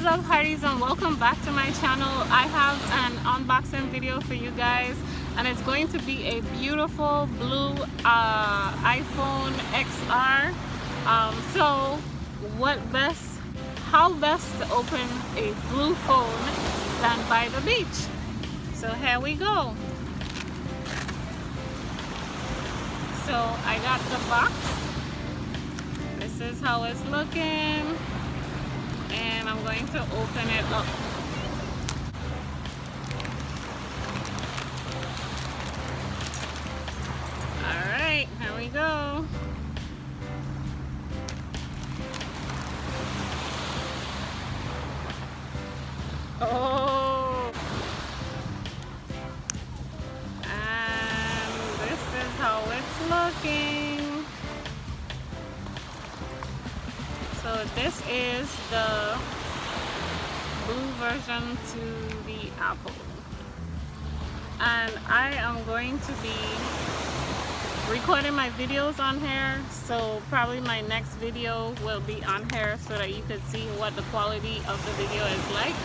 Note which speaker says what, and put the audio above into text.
Speaker 1: is up, hearties, and welcome back to my channel. I have an unboxing video for you guys, and it's going to be a beautiful blue iPhone XR. So how best to open a blue phone than by the beach? So here we go. So I got the box. This is how it's looking, and I'm going to open it up. Alright, here we go. Oh, and this is how it's looking. So this is the blue version to the Apple, and I am going to be recording my videos on here, so probably my next video will be on here so that you can see what the quality of the video is like.